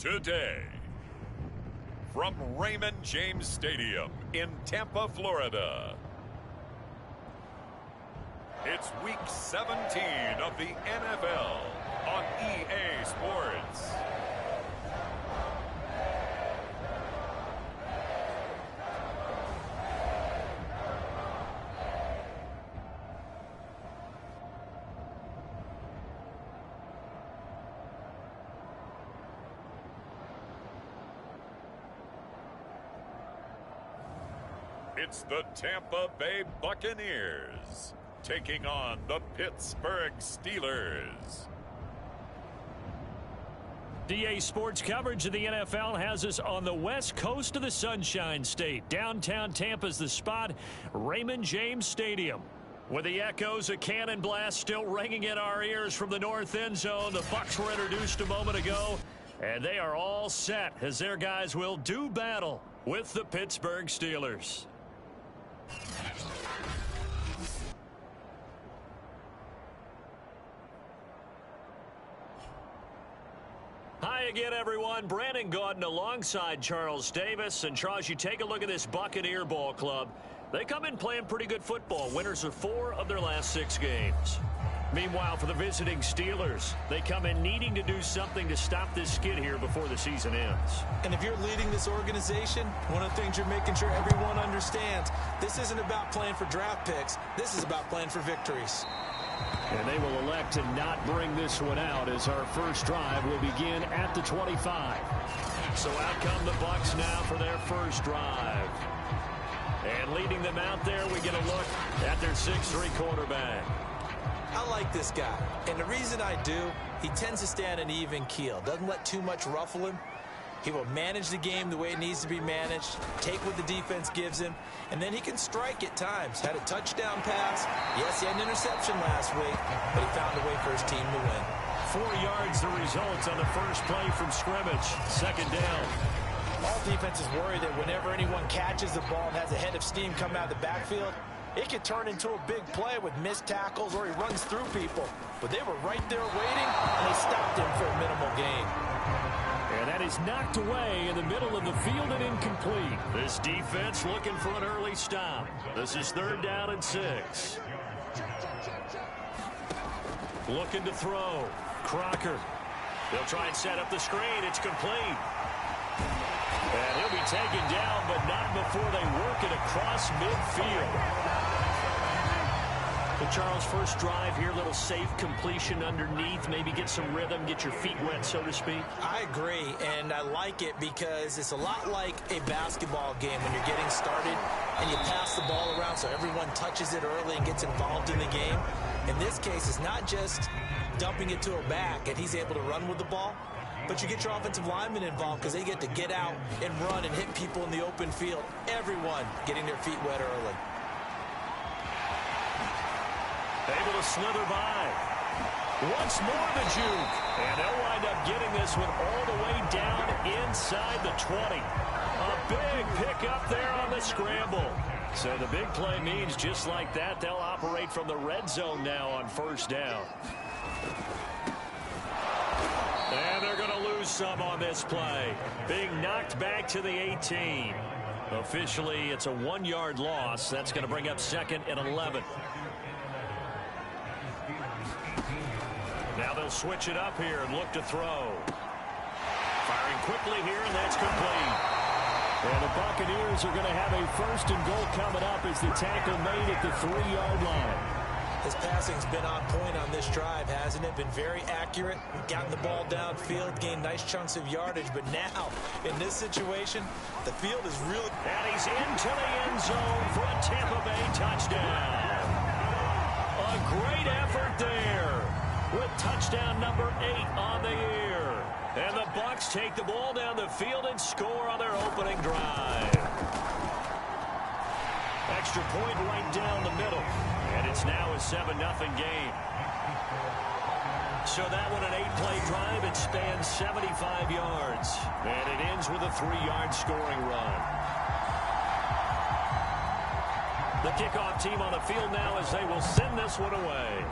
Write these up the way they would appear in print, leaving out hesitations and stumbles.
Today, from Raymond James Stadium in Tampa, Florida, it's Week 17 of the NFL on EA Sports. It's the Tampa Bay Buccaneers taking on the Pittsburgh Steelers. DA Sports coverage of the NFL has us on the west coast of the Sunshine State. Downtown Tampa's the spot, Raymond James Stadium. With the echoes of cannon blast still ringing in our ears from the north end zone, the Bucs were introduced a moment ago, and they are all set as their guys will do battle with the Pittsburgh Steelers. Hi again, everyone. Brandon Gaudin alongside Charles Davis. And Charles, you take a look at this Buccaneer ball club. They come in playing pretty good football. Winners of 4 of their last 6 games. Meanwhile, for the visiting Steelers, they come in needing to do something to stop this skid here before the season ends. And if you're leading this organization, one of the things you're making sure everyone understands, this isn't about playing for draft picks. This is about playing for victories. And they will elect to not bring this one out as our first drive will begin at the 25. So out come the Bucs now for their first drive. And leading them out there, we get a look at their 6'3" quarterback. I like this guy, and the reason I do, he tends to stay on an even keel. Doesn't let too much ruffle him. He will manage the game the way it needs to be managed, take what the defense gives him, and then he can strike at times. Had a touchdown pass. Yes, he had an interception last week, but he found a way for his team to win. 4 yards the result on the first play from scrimmage. Second down. All defenses worry that whenever anyone catches the ball and has a head of steam come out of the backfield, it could turn into a big play with missed tackles or he runs through people. But they were right there waiting, and they stopped him for a minimal gain. And that is knocked away in the middle of the field and incomplete. This defense looking for an early stop. This is 3rd down and 6. Looking to throw. Crocker. They'll try and set up the screen. It's complete. And he'll be taken down, but not before they work it across midfield. Well, Charles, first drive here, little safe completion underneath, maybe get some rhythm, get your feet wet, so to speak. I agree, and I like it because it's a lot like a basketball game when you're getting started and you pass the ball around so everyone touches it early and gets involved in the game. In this case, it's not just dumping it to a back and he's able to run with the ball, but you get your offensive linemen involved because they get to get out and run and hit people in the open field. Everyone getting their feet wet early. Able to slither by. Once more the juke. And they'll wind up getting this one all the way down inside the 20. A big pickup there on the scramble. So the big play means just like that, they'll operate from the red zone now on first down. And they're going to lose some on this play. Being knocked back to the 18. Officially, it's a 1-yard loss. That's going to bring up 2nd and 11. Now they'll switch it up here and look to throw. Firing quickly here, and that's complete. And the Buccaneers are going to have a 1st and goal coming up as the tackle made at the 3-yard line. His passing's been on point on this drive, hasn't it? Been very accurate, gotten the ball downfield, gained nice chunks of yardage. But now, in this situation, the field is really... And he's into the end zone for a Tampa Bay touchdown. A great effort there with touchdown number 8 on the year. And the Bucs take the ball down the field and score on their opening drive. Extra point right down the middle. And it's now a 7-0 game. So that one, an 8-play drive. It spans 75 yards. And it ends with a 3-yard scoring run. The kickoff team on the field now as they will send this one away.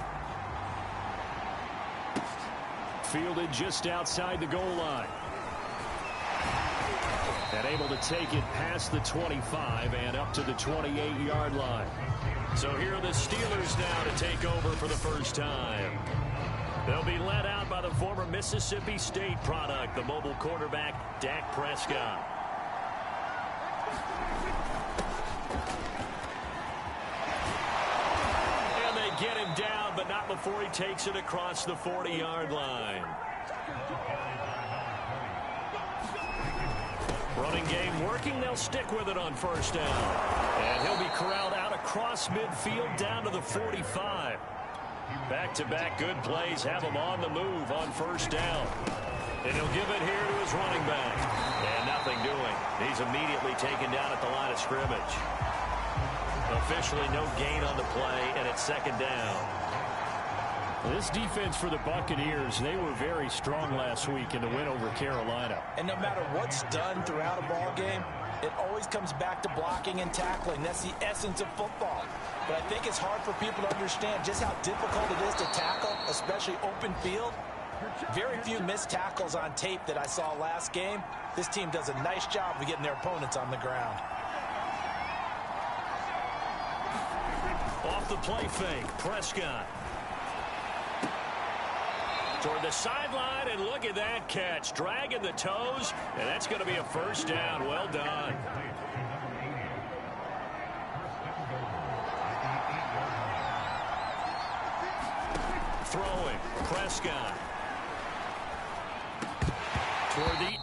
Fielded just outside the goal line. And able to take it past the 25 and up to the 28-yard line. So here are the Steelers now to take over for the first time. They'll be led out by the former Mississippi State product, the mobile quarterback, Dak Prescott. And they get him down, but not before he takes it across the 40-yard line. Running game working. They'll stick with it on first down. And he'll be corralled out across midfield down to the 45. Back-to-back good plays have him on the move on first down. And he'll give it here to his running back. And nothing doing. He's immediately taken down at the line of scrimmage. Officially no gain on the play, and it's second down. This defense for the Buccaneers, they were very strong last week in the win over Carolina. And no matter what's done throughout a ball game, it always comes back to blocking and tackling. That's the essence of football. But I think it's hard for people to understand just how difficult it is to tackle, especially open field. Very few missed tackles on tape that I saw last game. This team does a nice job of getting their opponents on the ground. Off the play fake, Prescott. Toward the sideline, and look at that catch. Dragging the toes, and that's going to be a first down. Well done. Throwing, Prescott. Toward the...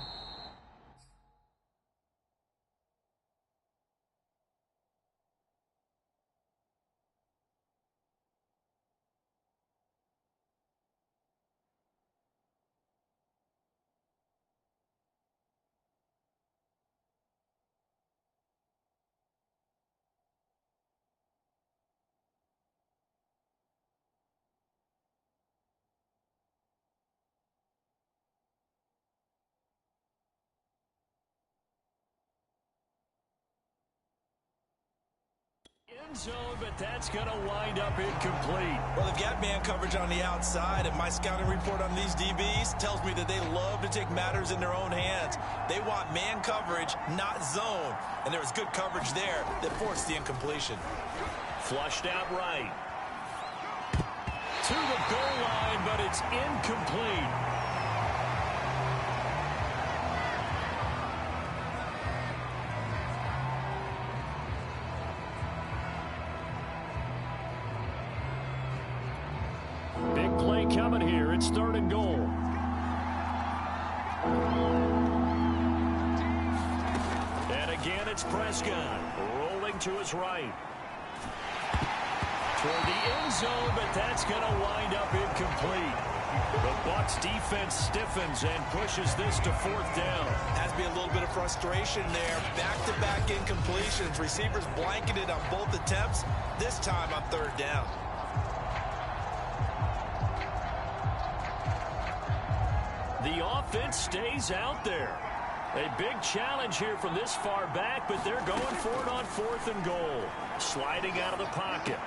End zone, but that's going to wind up incomplete. Well, they've got man coverage on the outside, and my scouting report on these DBs tells me that they love to take matters in their own hands. They want man coverage, not zone. And there was good coverage there that forced the incompletion. Flushed out right. To the goal line, but it's incomplete. Big play coming here. It's third and goal. And again, it's Prescott rolling to his right. Toward the end zone, but that's going to wind up incomplete. The Bucs defense stiffens and pushes this to fourth down. Has to be a little bit of frustration there. Back-to-back incompletions. Receivers blanketed on both attempts. This time on third down. The offense stays out there. A big challenge here from this far back, but they're going for it on fourth and goal. Sliding out of the pocket.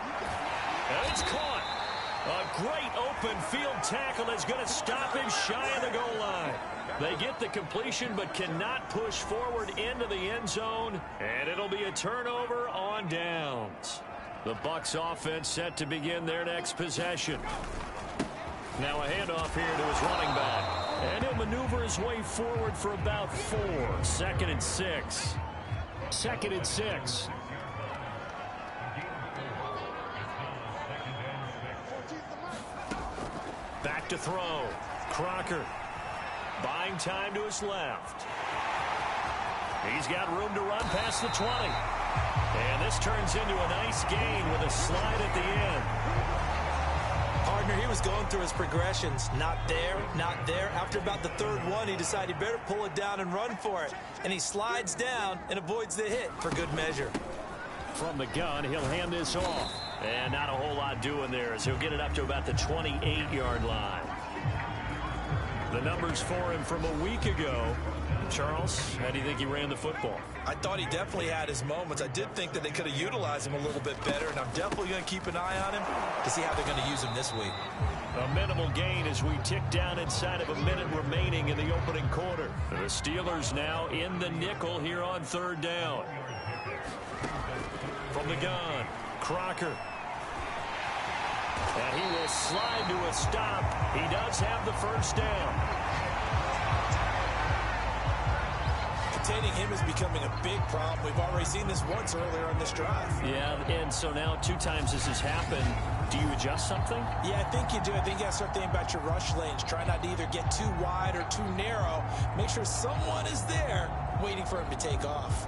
And it's caught. A great open field tackle that's going to stop him shy of the goal line. They get the completion but cannot push forward into the end zone, and it'll be a turnover on downs. The Bucs offense set to begin their next possession. Now a handoff here to his running back. And he'll maneuver his way forward for about 4. 2nd and 6. 2nd and 6. Back to throw. Crocker buying time to his left. He's got room to run past the 20. And this turns into a nice gain with a slide at the end. Partner, he was going through his progressions. Not there, not there. After about the third one, he decided he better pull it down and run for it. And he slides down and avoids the hit for good measure. From the gun, he'll hand this off. And not a whole lot doing there as he'll get it up to about the 28-yard line. The numbers for him from a week ago. Charles, how do you think he ran the football? I thought he definitely had his moments. I did think that they could have utilized him a little bit better, and I'm definitely going to keep an eye on him to see how they're going to use him this week. A minimal gain as we tick down inside of a minute remaining in the opening quarter. The Steelers now in the nickel here on third down. From the gun, Crocker. And he will slide to a stop. He does have the first down. Containing him is becoming a big problem. We've already seen this once earlier on this drive. Yeah, and so now 2 times this has happened. Do you adjust something? Yeah, I think you do. I think you got to start thinking about your rush lanes. Try not to either get too wide or too narrow. Make sure someone is there waiting for him to take off.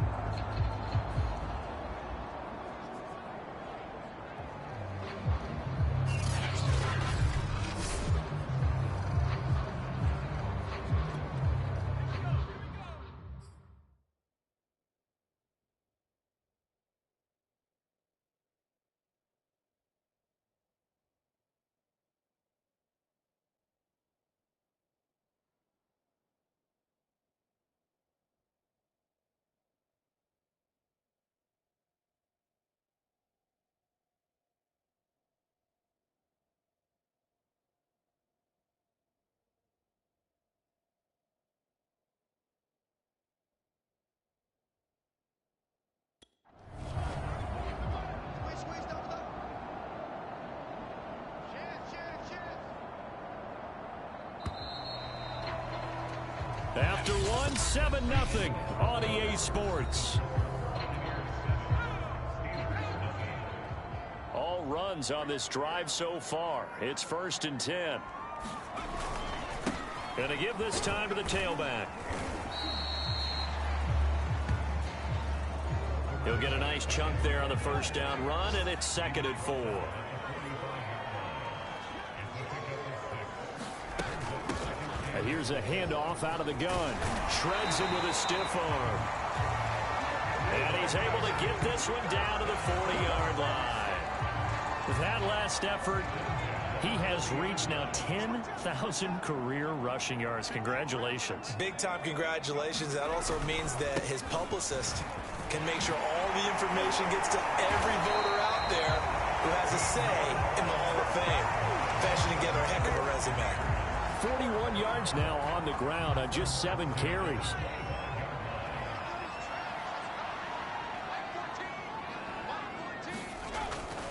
After one, 7-0 on EA Sports. All runs on this drive so far. It's 1st and 10. Gonna give this time to the tailback. He'll get a nice chunk there on the first down run, and it's 2nd and 4. And here's a handoff out of the gun. Shreds him with a stiff arm. And he's able to get this one down to the 40-yard line. With that last effort, he has reached now 10,000 career rushing yards. Congratulations. Big-time congratulations. That also means that his publicist can make sure all the information gets to every voter out there who has a say in the Hall of Fame. Fashioning together a heck of a resume. 41 yards now on the ground on just 7 carries.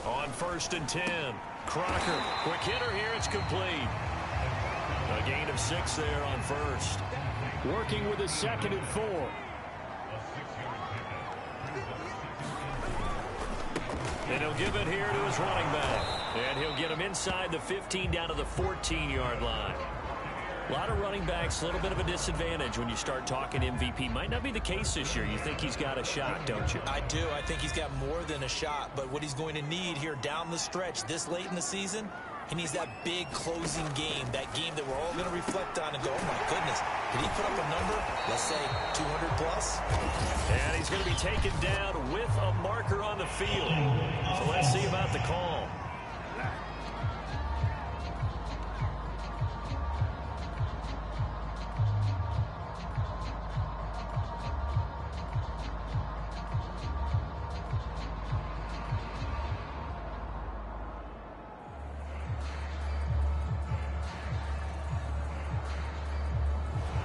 On 1st and 10, Crocker, quick hitter here, it's complete. A gain of 6 there on 1st. Working with a 2nd and 4. And he'll give it here to his running back. And he'll get him inside the 15 down to the 14-yard line. A lot of running backs, a little bit of a disadvantage when you start talking MVP. Might not be the case this year. You think he's got a shot, don't you? I do. I think he's got more than a shot. But what he's going to need here down the stretch this late in the season, he needs that big closing game, that game that we're all going to reflect on and go, oh, my goodness, did he put up a number, let's say 200 plus? And he's going to be taken down with a marker on the field. So let's see about the call.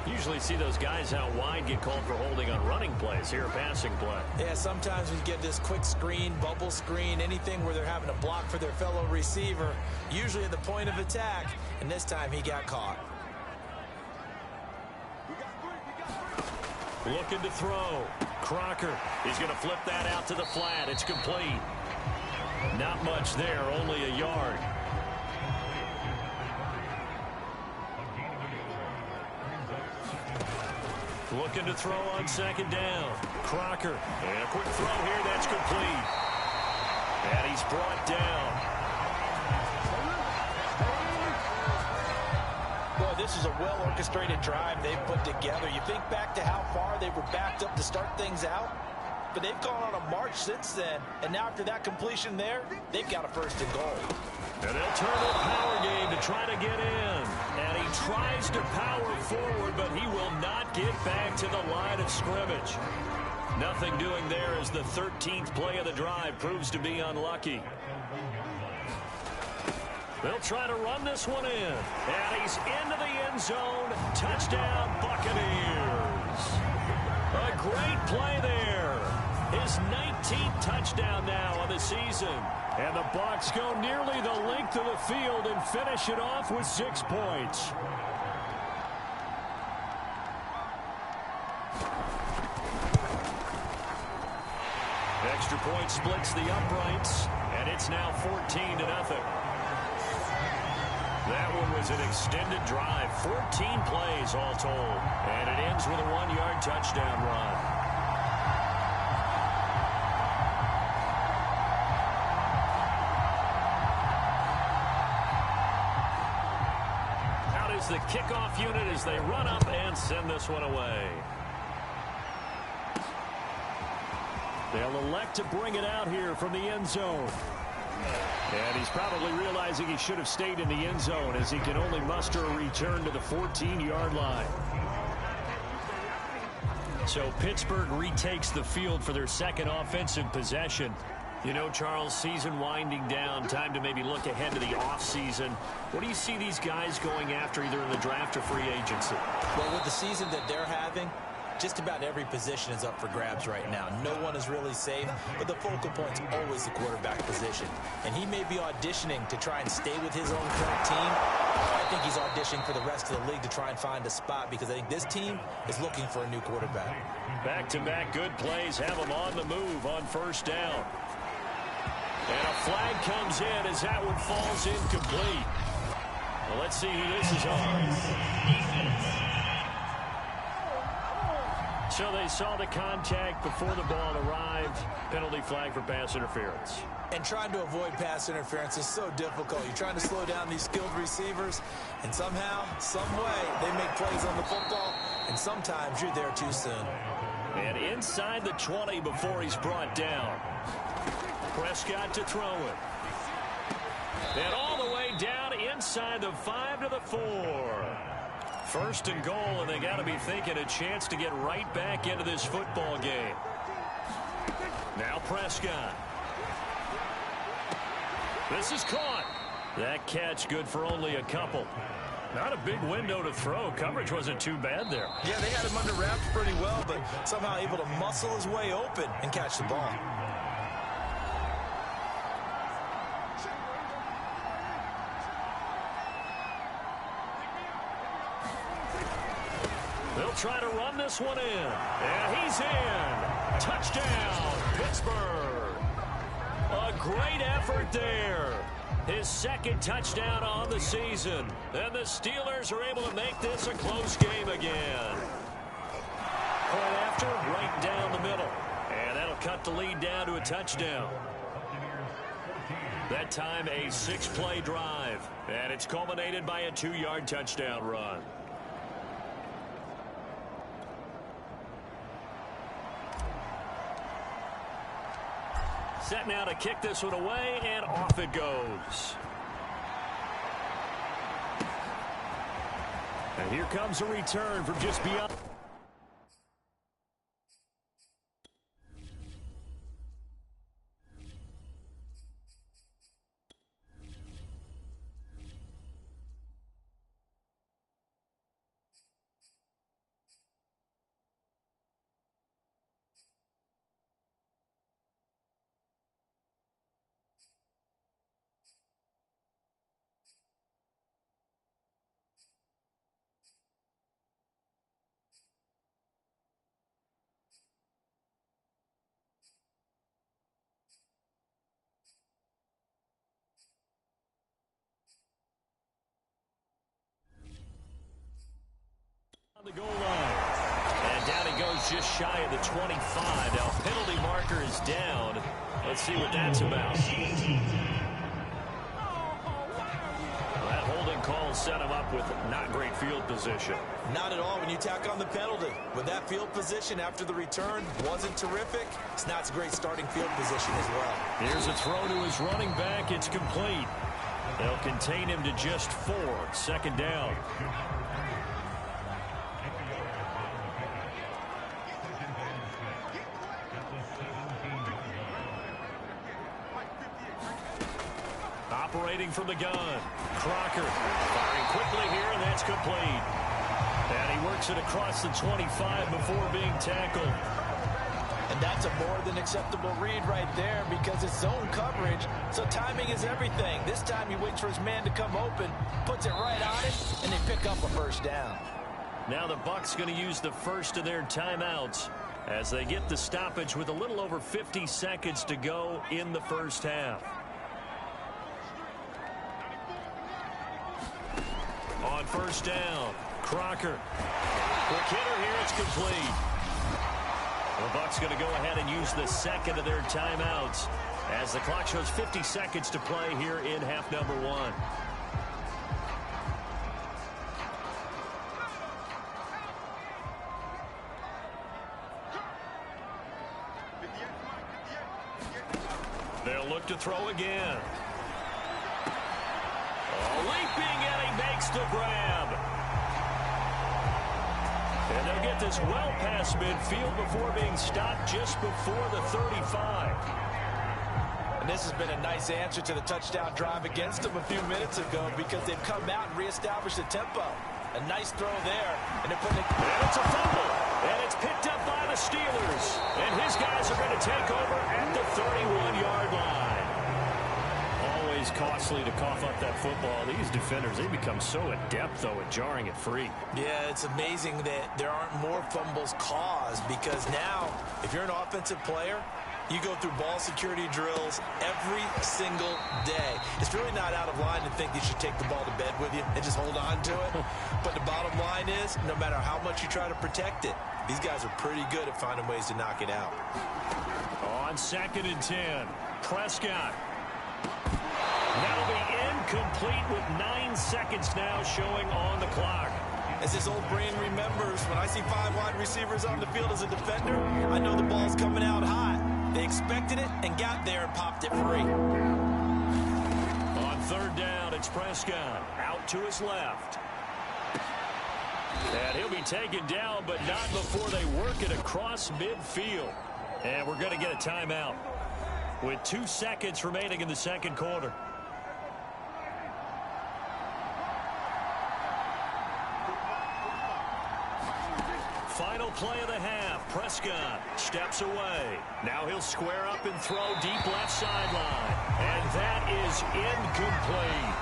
Usually see those guys out wide get called for holding on running plays. Here, a passing play. Yeah, sometimes we get this quick screen, bubble screen, anything where they're having to block for their fellow receiver, usually at the point of attack, and this time he got caught. Looking to throw. Crocker. He's going to flip that out to the flat. It's complete. Not much there, only a yard. Looking to throw on 2nd down. Crocker. And a quick throw here. That's complete. And he's brought down. Boy, this is a well-orchestrated drive they've put together. You think back to how far they were backed up to start things out, but they've gone on a march since then. And now after that completion there, they've got a 1st and goal. And they'll turn the power game to try to get in. And he tries to power forward, but he will not get back to the line of scrimmage. Nothing doing there as the 13th play of the drive proves to be unlucky. They'll try to run this one in. And he's into the end zone. Touchdown, Buccaneers. A great play there. His 19th touchdown now of the season. And the Bucs go nearly the length of the field and finish it off with 6 points. Extra point splits the uprights, and it's now 14-0. That one was an extended drive, 14 plays all told, and it ends with a 1-yard touchdown run. Out is the kickoff unit as they run up and send this one away. They'll elect to bring it out here from the end zone. And he's probably realizing he should have stayed in the end zone as he can only muster a return to the 14-yard line. So Pittsburgh retakes the field for their second offensive possession. You know, Charles, season winding down, time to maybe look ahead to the offseason. What do you see these guys going after either in the draft or free agency? Well, with the season that they're having, just about every position is up for grabs right now. No one is really safe, but the focal point's always the quarterback position. And he may be auditioning to try and stay with his own current team. I think he's auditioning for the rest of the league to try and find a spot because I think this team is looking for a new quarterback. Back-to-back good plays have them on the move on first down. And a flag comes in as that one falls incomplete. Well, let's see who this is on. So they saw the contact before the ball arrived. Penalty flag for pass interference. And trying to avoid pass interference is so difficult. You're trying to slow down these skilled receivers, and somehow, some way, they make plays on the football, and sometimes you're there too soon. And inside the 20 before he's brought down. Prescott to throw it. And all the way down inside the 5 to the 4. First and goal, and they got to be thinking a chance to get right back into this football game. Now Prescott. This is caught. That catch good for only a couple. Not a big window to throw. Coverage wasn't too bad there. Yeah, they had him under wraps pretty well, but somehow able to muscle his way open and catch the ball. They'll try to run this one in. And he's in. Touchdown, Pittsburgh. A great effort there. His second touchdown on the season. And the Steelers are able to make this a close game again. Point after, right down the middle. And that'll cut the lead down to a touchdown. That time a 6-play drive. And it's culminated by a 2-yard touchdown run. Set now to kick this one away, and off it goes. And here comes a return from just beyond. The goal line. And down he goes just shy of the 25. Now penalty marker is down. Let's see what that's about. That holding call set him up with not great field position. Not at all when you tack on the penalty. With that field position after the return wasn't terrific. It's not a great starting field position as well. Here's a throw to his running back. It's complete. They'll contain him to just 4. Second down. Operating from the gun. Crocker firing quickly here, and that's complete. And he works it across the 25 before being tackled. And that's a more than acceptable read right there because it's zone coverage, so timing is everything. This time he waits for his man to come open, puts it right on it, and they pick up a first down. Now the Bucs going to use the first of their timeouts as they get the stoppage with a little over 50 seconds to go in the first half. On first down, Crocker. Quick hitter here, it's complete. The Bucs going to go ahead and use the second of their timeouts as the clock shows 50 seconds to play here in half number 1. They'll look to throw again. Leaping, and he makes the grab. And they'll get this well past midfield before being stopped just before the 35. And this has been a nice answer to the touchdown drive against them a few minutes ago because they've come out and reestablished the tempo. A nice throw there, and they're putting it. And it's a fumble, and it's picked up by the Steelers. And his guys are going to take over at the 31-yard line. Always costly to cough up that football. These defenders, they become so adept, though, at jarring it free. Yeah, it's amazing that there aren't more fumbles caused because now, if you're an offensive player, you go through ball security drills every single day. It's really not out of line to think you should take the ball to bed with you and just hold on to it. But the bottom line is, no matter how much you try to protect it, these guys are pretty good at finding ways to knock it out. On 2nd and 10, Prescott. That'll be incomplete with 9 seconds now showing on the clock. As his old brain remembers, when I see 5 wide receivers on the field as a defender, I know the ball's coming out hot. They expected it and got there and popped it free. On 3rd down, it's Prescott out to his left. And he'll be taken down, but not before they work it across midfield. And we're going to get a timeout with 2 seconds remaining in the second quarter. Final play of the half. Prescott steps away. Now he'll square up and throw deep left sideline. And that is incomplete.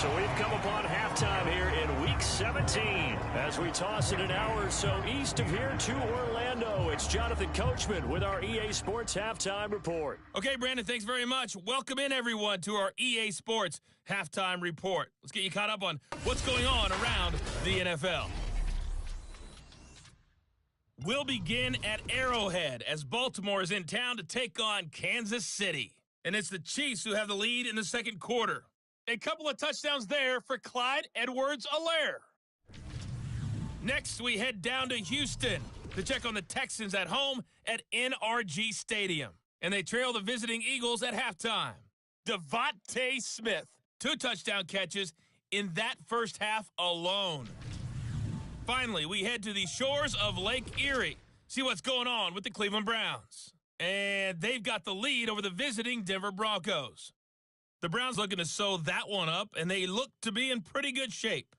So we've come upon halftime here in Week 17 as we toss it an hour or so east of here to Orlando. It's Jonathan Coachman with our EA Sports Halftime Report. Okay, Brandon, thanks very much. Welcome in, everyone, to our EA Sports Halftime Report. Let's get you caught up on what's going on around the NFL. We'll begin at Arrowhead as Baltimore is in town to take on Kansas City. And it's the Chiefs who have the lead in the second quarter. A couple of touchdowns there for Clyde Edwards-Helaire. Next, we head down to Houston to check on the Texans at home at NRG Stadium. And they trail the visiting Eagles at halftime. Devontae Smith, 2 touchdown catches in that first half alone. Finally, we head to the shores of Lake Erie. See what's going on with the Cleveland Browns. And they've got the lead over the visiting Denver Broncos. The Browns looking to sew that one up, and they look to be in pretty good shape.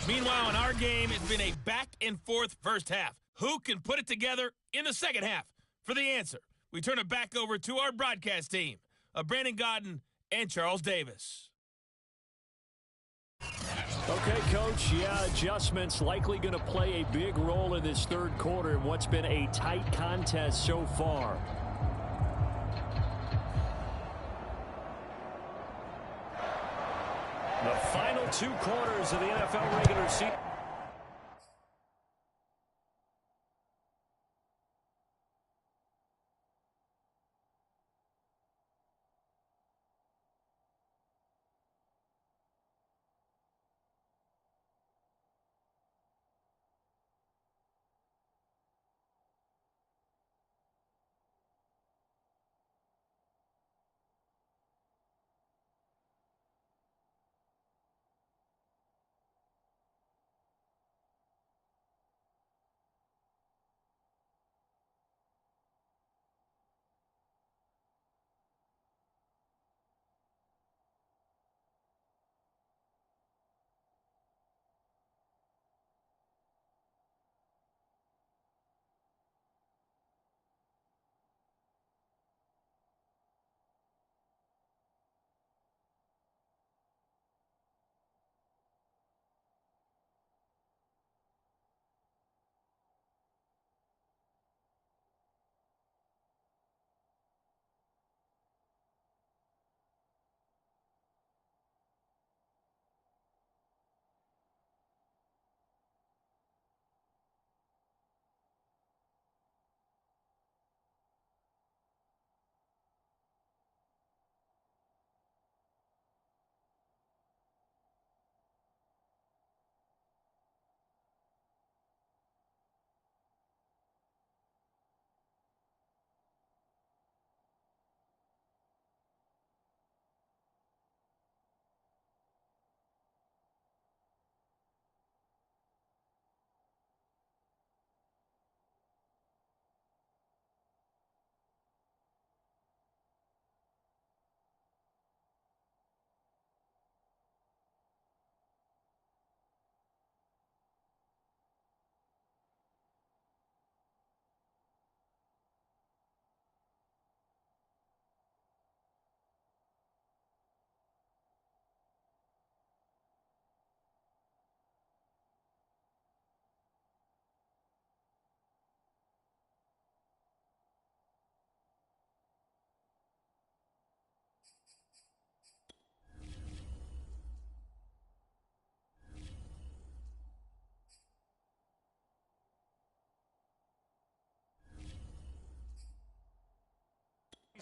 Meanwhile, in our game, it's been a back-and-forth first half. Who can put it together in the second half? For the answer, we turn it back over to our broadcast team of Brandon Godden and Charles Davis. Okay, Coach, yeah, adjustments likely going to play a big role in this third quarter in what's been a tight contest so far. The final 2 quarters of the NFL regular season.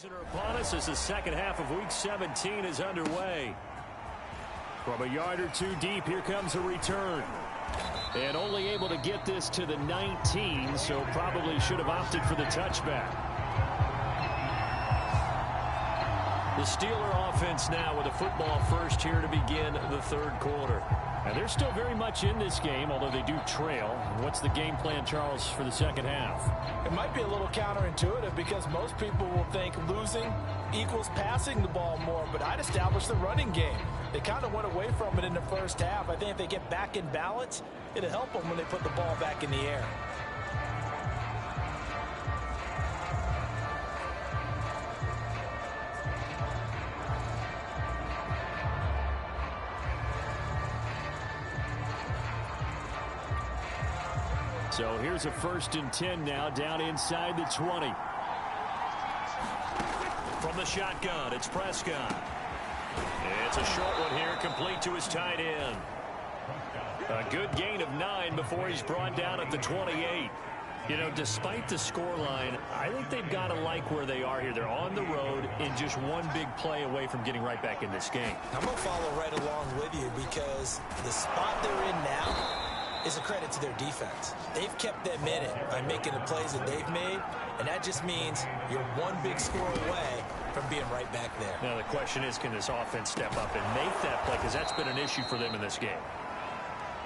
Upon us as the second half of Week 17 is underway. From a yard or two deep, here comes a return. And only able to get this to the 19, so probably should have opted for the touchback. The Steeler offense now with a football first here to begin the third quarter. And they're still very much in this game, although they do trail. What's the game plan, Charles, for the second half? It might be a little counterintuitive because most people will think losing equals passing the ball more, but I'd establish the running game. They kind of went away from it in the first half. I think if they get back in balance, it'll help them when they put the ball back in the air. So here's a 1st and 10 now, down inside the 20. From the shotgun, it's Prescott. It's a short one here, complete to his tight end. A good gain of 9 before he's brought down at the 28. You know, despite the scoreline, I think they've got to like where they are here. They're on the road and just one big play away from getting right back in this game. I'm going to follow right along with you because the spot they're in now is a credit to their defense. They've kept them in it by making the plays that they've made, and that just means you're one big score away from being right back there. Now the question is, can this offense step up and make that play? Because that's been an issue for them in this game.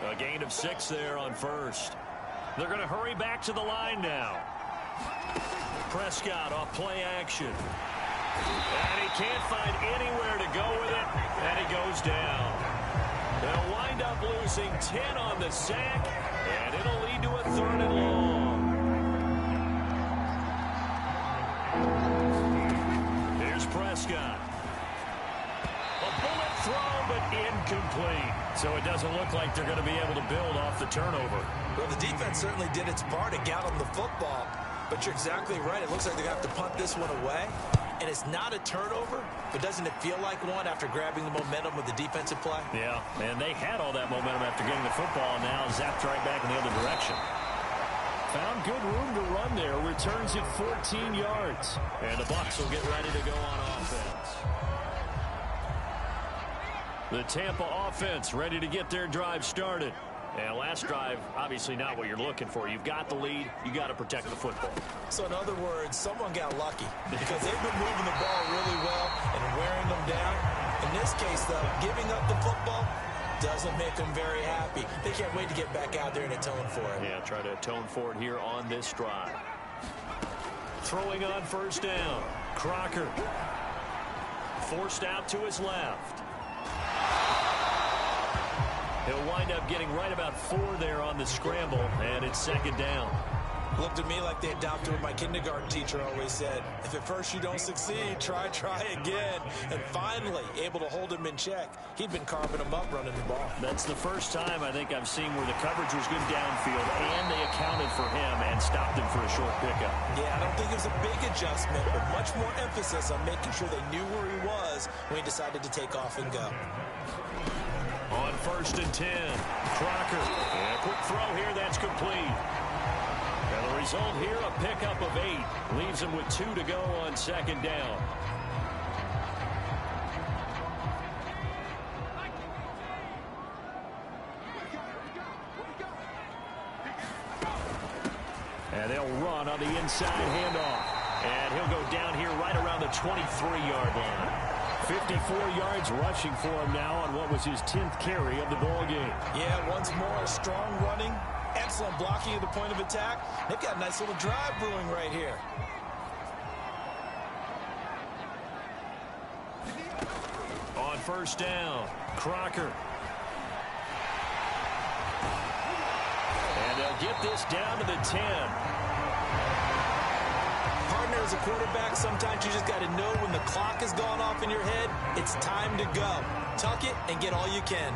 A gain of 6 there on first. They're going to hurry back to the line now. Prescott off play action. And he can't find anywhere to go with it, and he goes down. They'll wind up losing 10 on the sack, and it'll lead to a 3rd and long. Here's Prescott. A bullet throw, but incomplete. So it doesn't look like they're going to be able to build off the turnover. Well, the defense certainly did its part to get them the football, but you're exactly right. It looks like they're going to have to punt this one away. And it's not a turnover, but doesn't it feel like one after grabbing the momentum of the defensive play? Yeah, and they had all that momentum after getting the football, and now zapped right back in the other direction. Found good room to run there. Returns it 14 yards. And the Bucs will get ready to go on offense. The Tampa offense ready to get their drive started. And last drive, obviously not what you're looking for. You've got the lead. You got to protect the football. So in other words, someone got lucky because they've been moving the ball really well and wearing them down. In this case, though, giving up the football doesn't make them very happy. They can't wait to get back out there and atone for it. Yeah, try to atone for it here on this drive. Throwing on first down. Crocker. Forced out to his left. He'll wind up getting right about 4 there on the scramble, and it's 2nd down. Looked to me like they adopted what my kindergarten teacher always said. If at first you don't succeed, try again. And finally, able to hold him in check. He'd been carving him up running the ball. That's the first time I think I've seen where the coverage was good downfield, and they accounted for him and stopped him for a short pickup. Yeah, I don't think it was a big adjustment, but much more emphasis on making sure they knew where he was when he decided to take off and go. On 1st and 10, Crocker. And a quick throw here, that's complete. And the result here, a pickup of 8. Leaves him with 2 to go on 2nd down. And they'll run on the inside handoff. And he'll go down here right around the 23-yard line. 54 yards rushing for him now on what was his 10th carry of the ball game. Yeah, once more, strong running, excellent blocking at the point of attack. They've got a nice little drive brewing right here. On 1st down, Crocker. And they'll get this down to the 10. Partner, as a quarterback, sometimes you just got to know when the clock has gone off in your head, it's time to go. Tuck it and get all you can.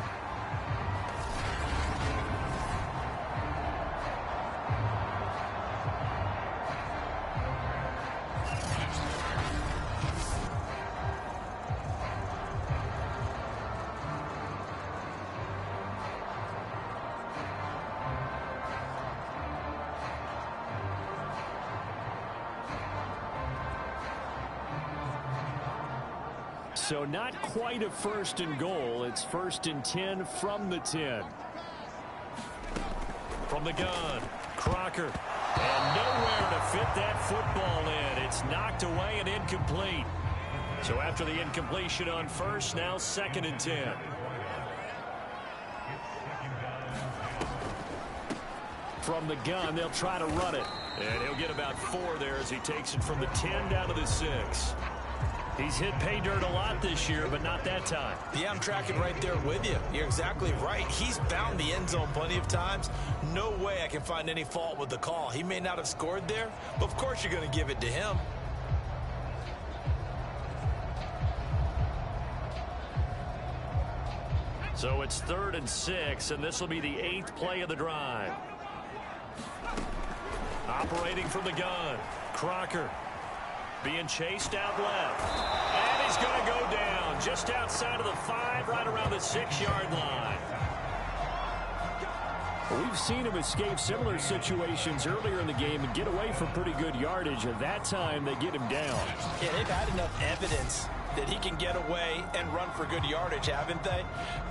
So not quite a 1st and goal. It's 1st and 10 from the 10. From the gun, Crocker. And nowhere to fit that football in. It's knocked away and incomplete. So after the incompletion on 1st, now 2nd and 10. From the gun, they'll try to run it. And he'll get about 4 there as he takes it from the 10 down to the 6. He's hit pay dirt a lot this year, but not that time. Yeah, I'm tracking right there with you. You're exactly right. He's found the end zone plenty of times. No way I can find any fault with the call. He may not have scored there, but of course you're going to give it to him. So it's 3rd and 6, and this will be the 8th play of the drive. Operating from the gun, Crocker. Being chased out left. And he's going to go down just outside of the 5, right around the 6-yard line. We've seen him escape similar situations earlier in the game and get away from pretty good yardage. At that time, they get him down. Yeah, they've had enough evidence that he can get away and run for good yardage, haven't they?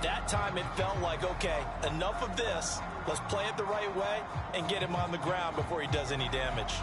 That time it felt like, okay, enough of this. Let's play it the right way and get him on the ground before he does any damage.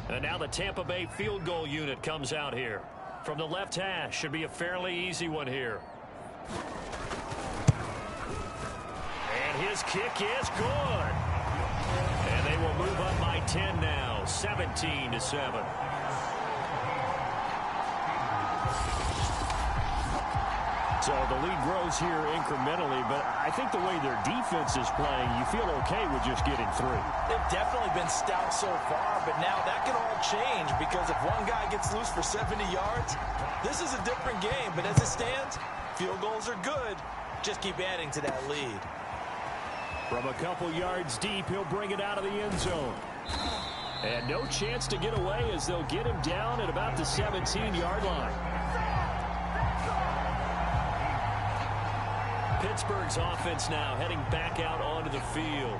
And now the Tampa Bay field goal unit comes out here. From the left hash, should be a fairly easy one here. And his kick is good. And they will move up by 10 now, 17-7. So the lead grows here incrementally, but I think the way their defense is playing, you feel okay with just getting through. They've definitely been stout so far, but now that can all change because if one guy gets loose for 70 yards, this is a different game. But as it stands, field goals are good. Just keep adding to that lead. From a couple yards deep, he'll bring it out of the end zone. And no chance to get away as they'll get him down at about the 17-yard line. Pittsburgh's offense now heading back out onto the field.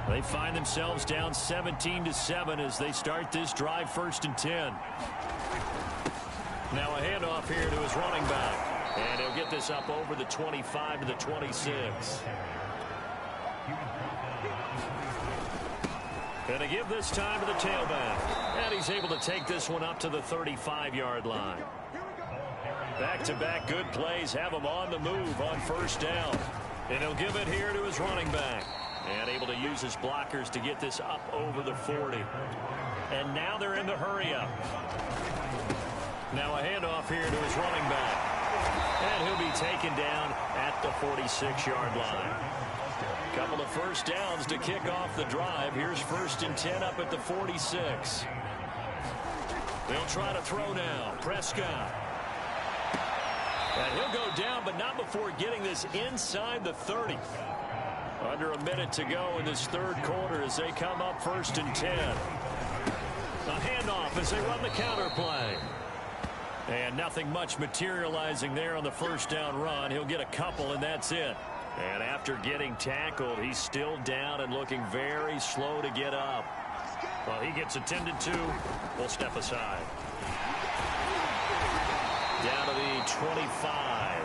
They find themselves down 17-7 as they start this drive 1st and 10. Now a handoff here to his running back. And he'll get this up over the 25 to the 26. And to give this time to the tailback. And he's able to take this one up to the 35-yard line. Back-to-back good plays have him on the move on 1st down. And he'll give it here to his running back. And able to use his blockers to get this up over the 40. And now they're in the hurry-up. Now a handoff here to his running back. And he'll be taken down at the 46-yard line. Couple of 1st downs to kick off the drive. Here's 1st and 10 up at the 46. They'll try to throw now. Prescott. And he'll go down, but not before getting this inside the 30. Under a minute to go in this 3rd quarter as they come up 1st and 10. A handoff as they run the counter play. And nothing much materializing there on the 1st down run. He'll get a couple, and that's it. And after getting tackled, he's still down and looking very slow to get up. Well, he gets attended to. We'll step aside. Down to the 25.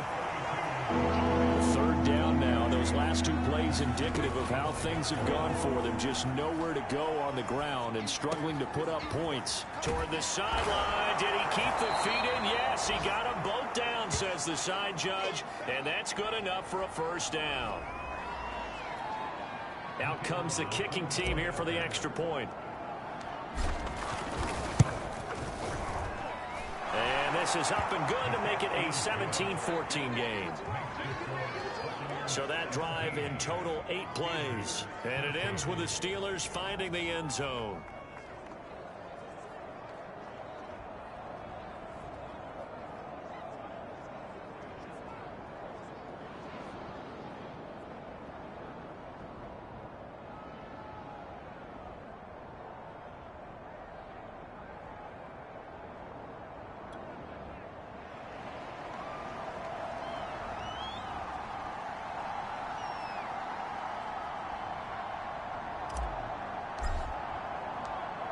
3rd down now. Those last 2 plays indicative of how things have gone for them. Just nowhere to go on the ground and struggling to put up points. Toward the sideline. Did he keep the feet in? Yes, he got them both down, says the side judge. And that's good enough for a 1st down. Out comes the kicking team here for the extra point. And this is up and good to make it a 17-14 game. So that drive in total 8 plays. And it ends with the Steelers finding the end zone.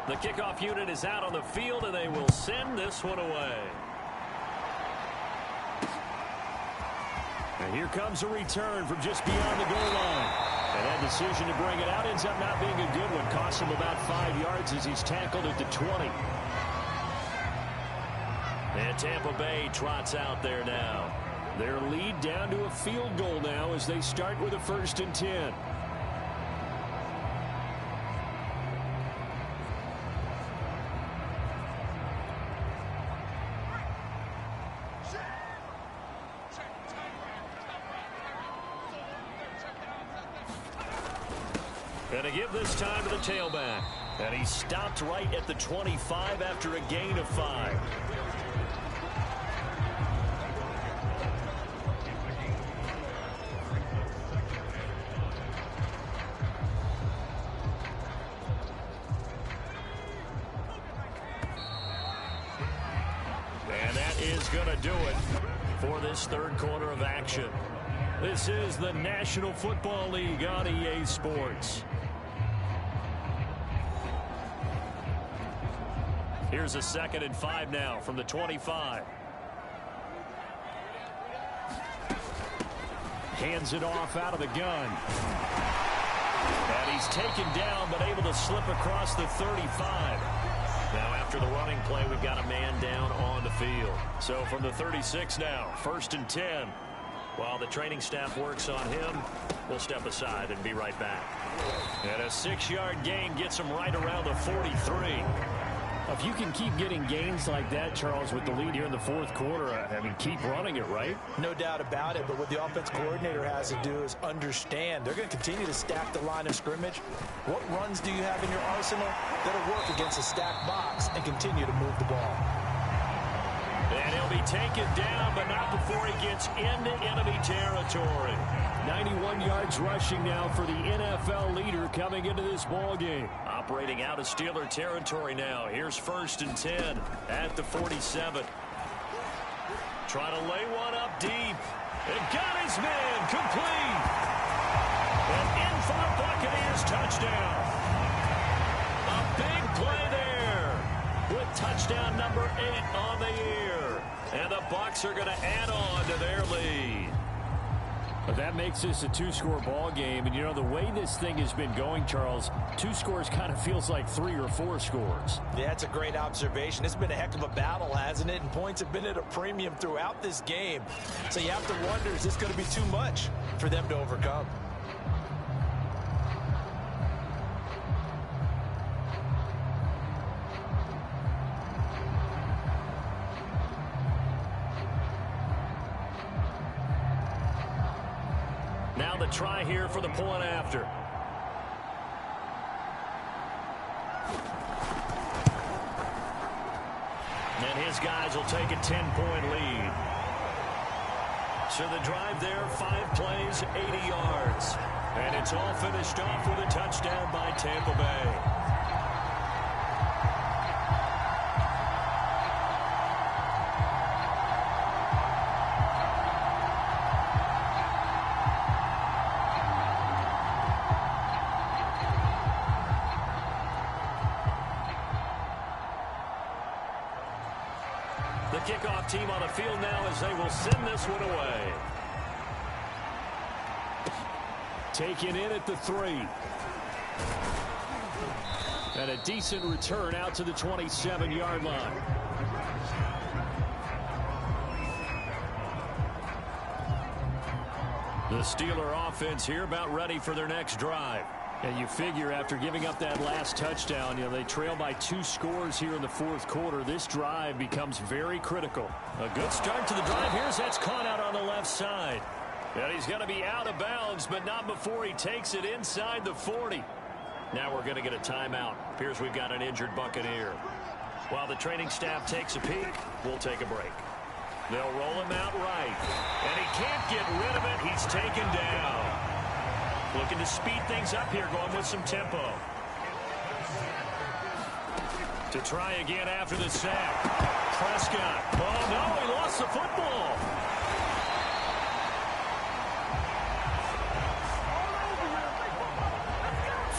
The kickoff unit is out on the field, and they will send this one away. And here comes a return from just beyond the goal line. And that decision to bring it out ends up not being a good one. Costs him about 5 yards as he's tackled at the 20. And Tampa Bay trots out there now. Their lead down to a field goal now as they start with a 1st and 10. Going to give this time to the tailback. And he stopped right at the 25 after a gain of 5. And that is going to do it for this 3rd quarter of action. This is the National Football League on EA Sports. Here's a 2nd and 5 now from the 25. Hands it off out of the gun. And he's taken down but able to slip across the 35. Now after the running play, we've got a man down on the field. So from the 36 now, 1st and 10. While the training staff works on him, we'll step aside and be right back. And a 6-yard gain gets him right around the 43. If you can keep getting gains like that, Charles, with the lead here in the 4th quarter, I mean, keep running it, right? No doubt about it, but what the offense coordinator has to do is understand. They're going to continue to stack the line of scrimmage. What runs do you have in your arsenal that'll work against a stacked box and continue to move the ball? And he'll be taken down, but not before he gets into enemy territory. 91 yards rushing now for the NFL leader coming into this ball game. Operating out of Steeler territory now. Here's 1st and 10 at the 47. Trying to lay one up deep. And got his man complete. And in for the Buccaneers touchdown. A big play there with touchdown number 8 on the year. And the Bucs are going to add on to their lead. But that makes this a 2-score ball game. And, you know, the way this thing has been going, Charles, 2 scores kind of feels like 3 or 4 scores. Yeah, that's a great observation. It's been a heck of a battle, hasn't it? And points have been at a premium throughout this game. So you have to wonder, is this going to be too much for them to overcome? Now the try here for the point after. And his guys will take a 10-point lead. So the drive there, 5 plays, 80 yards. And it's all finished off with a touchdown by Tampa Bay. The kickoff team on the field now as they will send this one away. Taken in at the 3. And a decent return out to the 27-yard line. The Steeler offense here about ready for their next drive. And you figure after giving up that last touchdown, you know, they trail by 2 scores here in the 4th quarter. This drive becomes very critical. A good start to the drive. Here's that's caught out on the left side. And he's going to be out of bounds, but not before he takes it inside the 40. Now we're going to get a timeout. Appears we've got an injured Buccaneer. While the training staff takes a peek, we'll take a break. They'll roll him out right. And he can't get rid of it. He's taken down. Looking to speed things up here, going with some tempo. To try again after the sack. Prescott. Oh, no, he lost the football.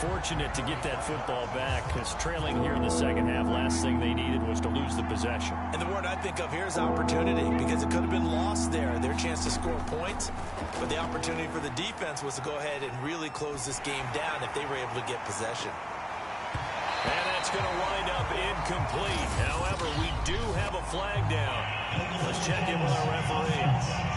fortunate to get that football back, because trailing here in the second half, last thing they needed was to lose the possession. And the word I think of here is opportunity, because it could have been lost there, their chance to score points. But the opportunity for the defense was to go ahead and really close this game down if they were able to get possession. And that's going to wind up incomplete. However, we do have a flag down. Let's check in with our referee.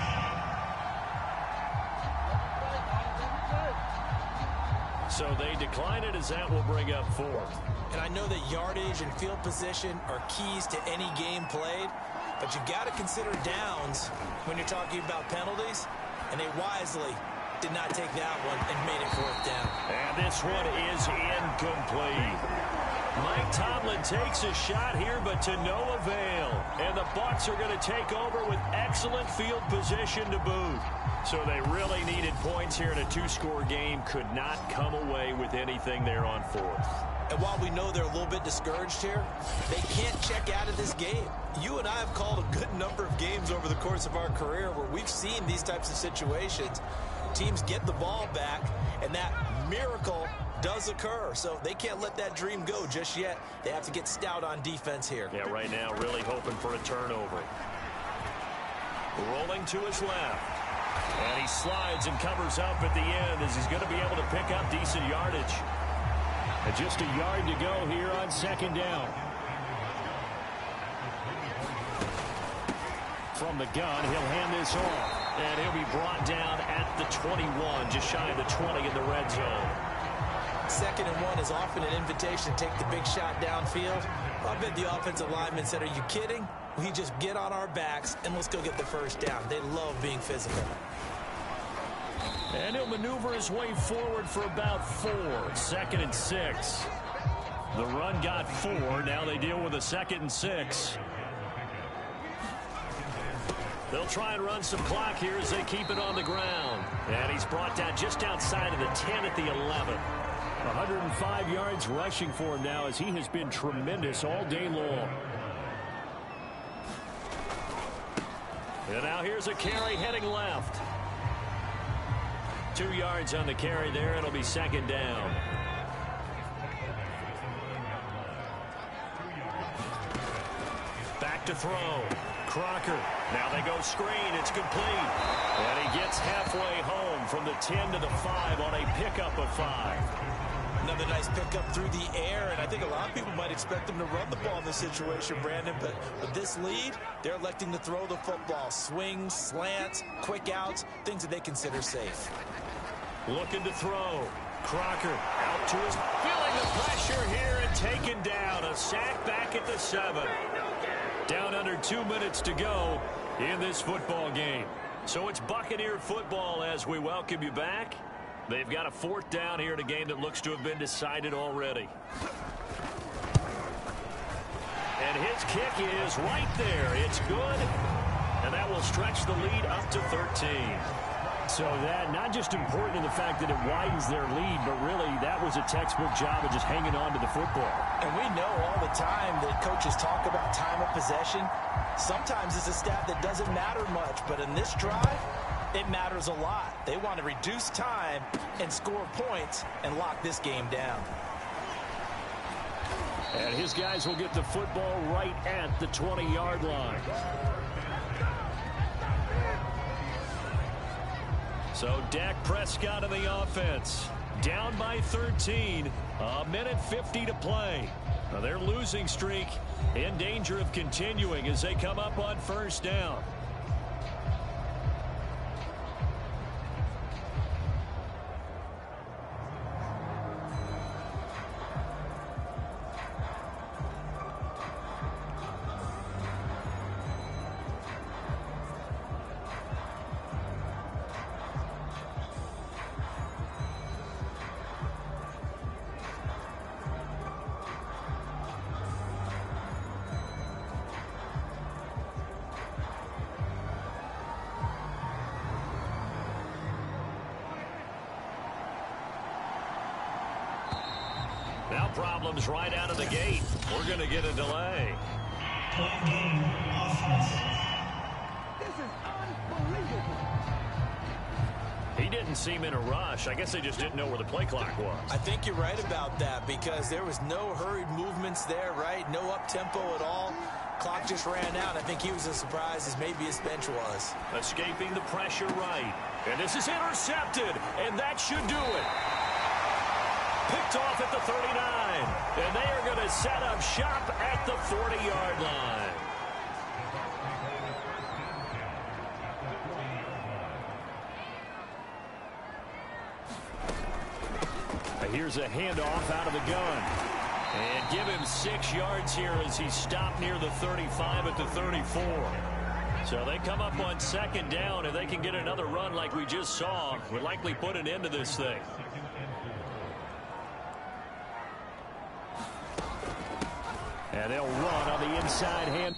So they decline it, as that will bring up fourth. And I know that yardage and field position are keys to any game played, but you've got to consider downs when you're talking about penalties, and they wisely did not take that one and made it fourth down. And this one is incomplete. Mike Tomlin takes a shot here, but to no avail. And the Bucs are going to take over with excellent field position to boot. So they really needed points here in a two-score game. Could not come away with anything there on fourth. And while we know they're a little bit discouraged here, they can't check out of this game. You and I have called a good number of games over the course of our career where we've seen these types of situations. Teams get the ball back, and that miracle does occur. So they can't let that dream go just yet. They have to get stout on defense here. Yeah, right now really hoping for a turnover. Rolling to his left. And he slides and covers up at the end as he's going to be able to pick up decent yardage. And just a yard to go here on second down. From the gun, he'll hand this off. And he'll be brought down at the 21, just shy of the 20 in the red zone. 2nd and 1 is often an invitation to take the big shot downfield. I bet the offensive lineman said, are you kidding? We just get on our backs and let's go get the first down. They love being physical. And he'll maneuver his way forward for about 4. 2nd and 6. The run got 4. Now they deal with a 2nd and 6. They'll try and run some clock here as they keep it on the ground. And he's brought down just outside of the 10 at the 11. 105 yards rushing for him now, as he has been tremendous all day long. And now here's a carry heading left. 2 yards on the carry there. It'll be second down. Back to throw. Crocker. Now they go screen. It's complete. And he gets halfway home from the 10 to the 5 on a pickup of 5. Another nice pickup through the air, and I think a lot of people might expect them to run the ball in this situation, Brandon, but with this lead, they're electing to throw the football. Swings, slants, quick outs, things that they consider safe. Looking to throw. Crocker out to his... Feeling the pressure here and taken down. A sack back at the 7. Down under 2 minutes to go in this football game. So it's Buccaneer football as we welcome you back. They've got a 4th down here in a game that looks to have been decided already. And his kick is right there. It's good. And that will stretch the lead up to 13. So that not just important in the fact that it widens their lead, but really that was a textbook job of just hanging on to the football. And we know all the time that coaches talk about time of possession. Sometimes it's a stat that doesn't matter much, but in this drive, it matters a lot. They want to reduce time and score points and lock this game down. And his guys will get the football right at the 20-yard line. So Dak Prescott in the offense. Down by 13. A minute 50 to play. Now their losing streak in danger of continuing as they come up on first down. Now problems right out of the gate. We're going to get a delay. Point game offense. This is unbelievable. He didn't seem in a rush. I guess they just didn't know where the play clock was. I think you're right about that because there was no hurried movements there, right? No up-tempo at all. Clock just ran out. I think he was as surprised as maybe his bench was. Escaping the pressure right. And this is intercepted, and that should do it. Picked off at the 39, and they are going to set up shop at the 40-yard line. Here's a handoff out of the gun. And give him 6 yards here as he stopped near the 35 at the 34. So they come up on second down. If they can get another run like we just saw, would likely put an end to this thing. And they'll run on the inside hand.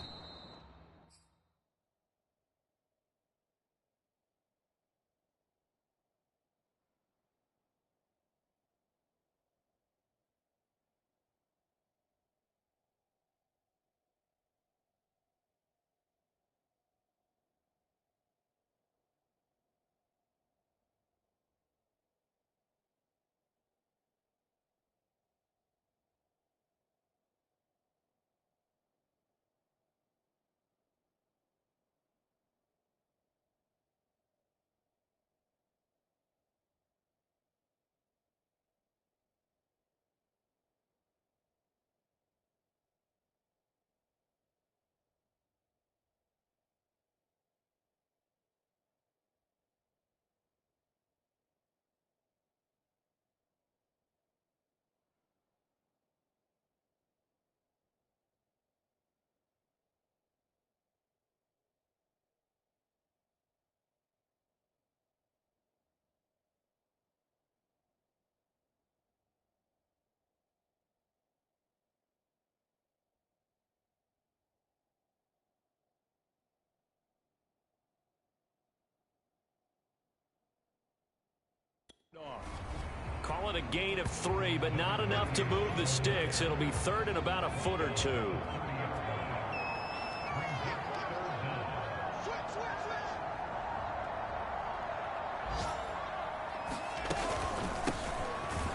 Call it a gain of 3, but not enough to move the sticks. It'll be third and about a foot or two.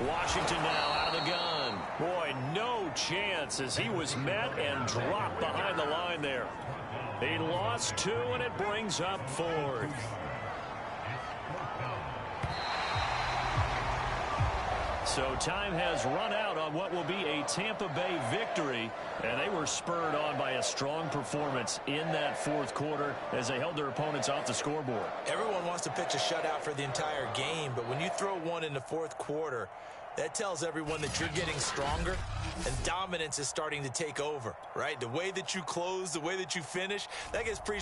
Washington now out of the gun. Boy, no chance as he was met and dropped behind the line there. He lost 2, and it brings up 4th. So time has run out on what will be a Tampa Bay victory, and they were spurred on by a strong performance in that 4th quarter as they held their opponents off the scoreboard. Everyone wants to pitch a shutout for the entire game, but when you throw one in the 4th quarter, that tells everyone that you're getting stronger and dominance is starting to take over, right? The way that you close, the way that you finish, that gets pretty